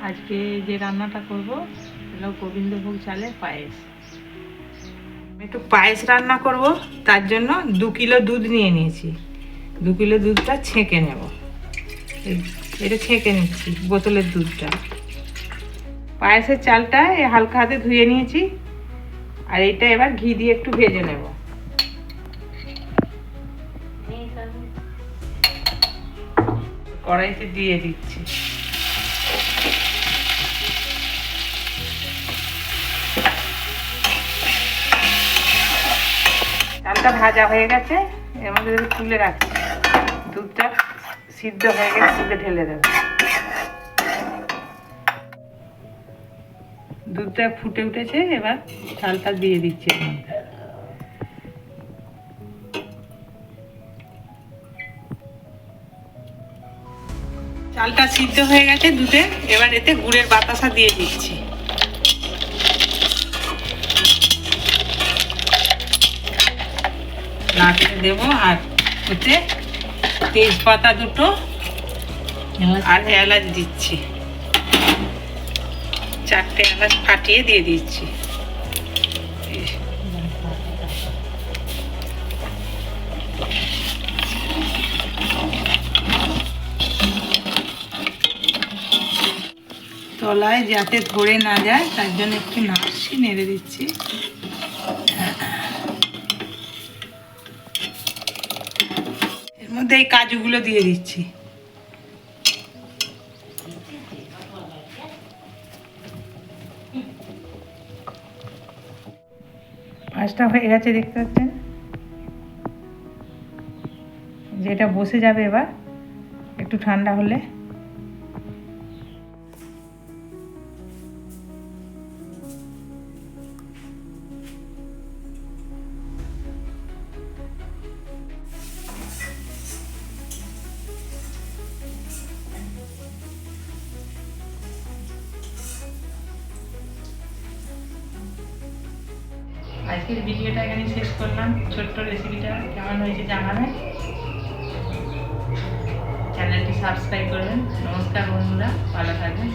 আজকে যে রান্নাটা করব হলো গোবিন্দভোগ চালের পায়েস। একটু পায়েস রান্না করব, তার জন্য 2 কিলো দুধ নিয়ে নিয়েছি। 2 কিলো দুধটা ছেঁকে নেব। এটা ছেঁকে নিচ্ছি, বোতলের দুধটা। পায়েসের চালটা হালকা হাতে ধুয়ে নিয়েছি, আর এটা এবার ঘি দিয়ে একটু ভেজে নেব। কড়াইতে দিয়ে দিচ্ছি। চালটা ভাজা হয়ে গেছে, এর মধ্যে তুলে রাখছি। দুধটা সিদ্ধ হয়ে গেছে, দুধে ঢেলে দেবো। দুধটা ফুটে উঠেছে, এবার চালটা দিয়ে দিচ্ছি এর মধ্যে। চালটা সিদ্ধ হয়ে গেছে দুধে, এবার এতে গুড়ের বাতাসা দিয়ে দিচ্ছি। নাড়তে দেবো, আর ওতে তেজপাতা দুটো আর এলাচ দিচ্ছি। 4টে এলাচ ফাটিয়ে দিয়ে দিচ্ছি। তলায় যাতে ধরে না যায় তার জন্য একটু নাড়ছি, নেড়ে দিচ্ছি। এর মধ্যে এই কাজুগুলো দিয়ে দিচ্ছি। পাঁচটা হয়ে গেছে, দেখতে পাচ্ছেন, যেটা বসে যাবে এবার একটু ঠান্ডা হলে। আজকের ভিডিওটা এখানে শেষ করলাম। ছোট্ট রেসিপিটা কেমন হয়েছে জানাবেন। চ্যানেলটি সাবস্ক্রাইব করবেন। নমস্কার বন্ধুরা, ভালো থাকবেন।